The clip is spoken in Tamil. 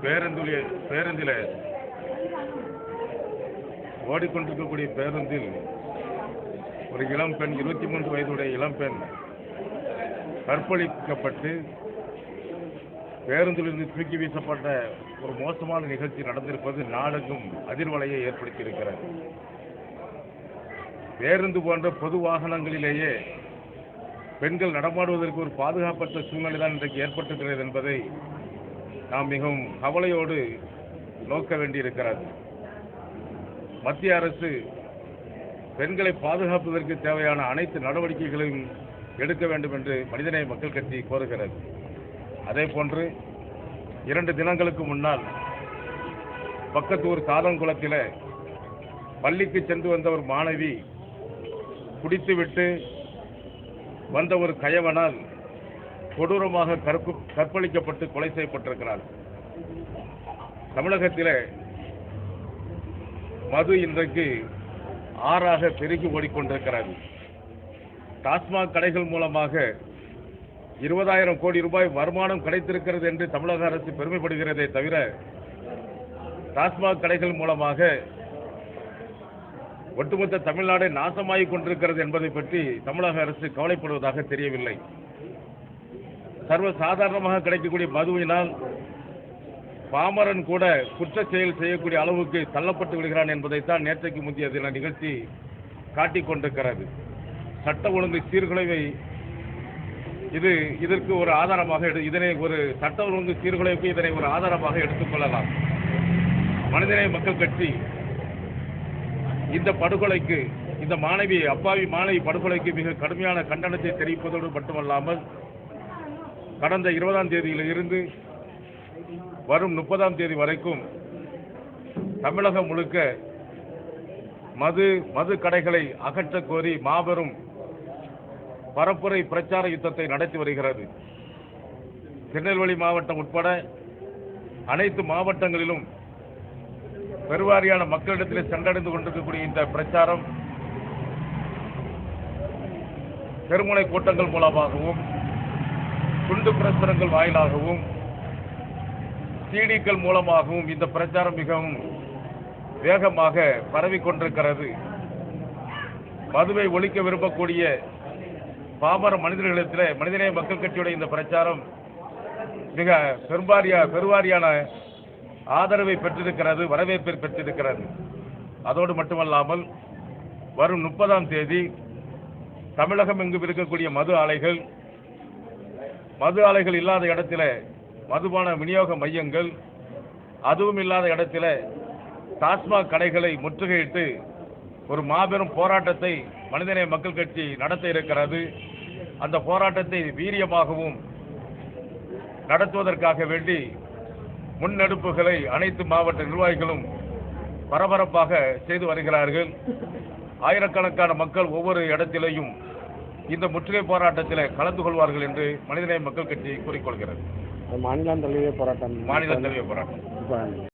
பேருந்தில் ஓடிக்கொண்டிருக்கக்கூடிய பேருந்தில் ஒரு இளம்பெண் 23 வயதுடைய இளம்பெண் கற்பழிக்கப்பட்டு பேருந்திலிருந்து தூக்கி வீசப்பட்ட ஒரு மோசமான நிகழ்ச்சி நடந்திருப்பது நாடெங்கும் அதிர்வலையை ஏற்படுத்தியிருக்கிறது. பேருந்து போன்ற பொது வாகனங்களிலேயே பெண்கள் நடமாடுவதற்கு ஒரு பாதுகாப்பற்ற சூழ்நிலை தான் இன்றைக்கு ஏற்பட்டிருக்கிறது என்பதை நாம் மிகவும் கவலையோடு நோக்க வேண்டியிருக்கிறது. மத்திய அரசு பெண்களை பாதுகாப்பதற்கு தேவையான அனைத்து நடவடிக்கைகளையும் எடுக்க வேண்டும் என்று மனிதநேய மக்கள் கட்சி கோருகிறது. அதே போன்று 2 தினங்களுக்கு முன்னால் பக்கத்தூர் சாதங்குளத்தில் பள்ளிக்கு சென்று வந்த ஒரு மாணவி குடித்துவிட்டு வந்த ஒரு கயவனால் கொடூரமாக கற்பழிக்கப்பட்டு கொலை செய்யப்பட்டிருக்கிறார். தமிழகத்தில் மது இன்றைக்கு ஆறாக பெருகி ஓடிக்கொண்டிருக்கிறது. டாஸ்மாக் கடைகள் மூலமாக 20,000 கோடி ரூபாய் வருமானம் கிடைத்திருக்கிறது என்று தமிழக அரசு பெருமைப்படுகிறதே தவிர டாஸ்மாக் கடைகள் மூலமாக ஒட்டுமொத்த தமிழ்நாடு நாசமாகிக் கொண்டிருக்கிறது என்பதை பற்றி தமிழக அரசு கவலைப்படுவதாக தெரியவில்லை. சர்வ சாதாரணமாக கிடைக்கக்கூடிய மதுவினால் பாமரன் கூட குற்ற செயல் செய்யக்கூடிய அளவுக்கு தள்ளப்பட்டு விடுகிறான் என்பதைத்தான் நேற்றைக்கு முந்தைய தின நிகழ்ச்சி காட்டிக் கொண்டிருக்கிறது. சட்ட ஒழுங்கு சீர்குலைவை இதற்கு ஒரு ஆதாரமாக இதனை ஒரு சட்ட ஒழுங்கு சீர்குலைவுக்கு இதனை ஒரு ஆதாரமாக எடுத்துக்கொள்ளலாம். மனிதநேய மக்கள் கட்சி இந்த படுகொலைக்கு, இந்த அப்பாவி மாணவி படுகொலைக்கு மிக கடுமையான கண்டனத்தை தெரிவிப்பதோடு மட்டுமல்லாமல் கடந்த 20ஆம் தேதியில் இருந்து வரும் 30ஆம் தேதி வரைக்கும் தமிழகம் முழுக்க மது கடைகளை அகற்ற கோரி மாபெரும் பரப்புரை பிரச்சார யுத்தத்தை நடத்தி வருகிறது. திருநெல்வேலி மாவட்டம் உட்பட அனைத்து மாவட்டங்களிலும் பெருவாரியான மக்களிடத்தில் சென்றடைந்து கொண்டிருக்கக்கூடிய இந்த பிரச்சாரம் தெருமுனை கூட்டங்கள் மூலமாகவும் துண்டு பிரசுரங்கள் வாயிலாகவும் சிடிக்கள் மூலமாகவும் இந்த பிரச்சாரம் மிகவும் வேகமாக பரவிக்கொண்டிருக்கிறது. மதுவை ஒழிக்க விரும்பக்கூடிய பாமர மனிதர்களிடத்தில் மனிதநேய மக்கள் கட்சியுடைய இந்த பிரச்சாரம் மிக பெருவாரியான ஆதரவை பெற்றிருக்கிறது, வரவேற்பை பெற்றிருக்கிறது. அதோடு மட்டுமல்லாமல் வரும் 30ஆம் தேதி தமிழகம் எங்கும் இருக்கக்கூடிய மது ஆலைகள் இல்லாத இடத்துல மதுபான விநியோக மையங்கள், அதுவும் இல்லாத இடத்துல டாஸ்மாக் கடைகளை முற்றுகையிட்டு ஒரு மாபெரும் போராட்டத்தை மனிதநேய மக்கள் கட்சி நடத்த இருக்கிறது. அந்த போராட்டத்தை வீரியமாகவும் நடத்துவதற்காக வேண்டி முன்னெடுப்புகளை அனைத்து மாவட்ட நிர்வாகிகளும் பரபரப்பாக செய்து வருகிறார்கள். ஆயிரக்கணக்கான மக்கள் ஒவ்வொரு இடத்திலேயும் இந்த முற்றுகை போராட்டத்தில் கலந்து கொள்வார்கள் என்று மனிதநேய மக்கள் கட்சி கூறிக்கொள்கிறது. மாநில தழுவிய போராட்டம்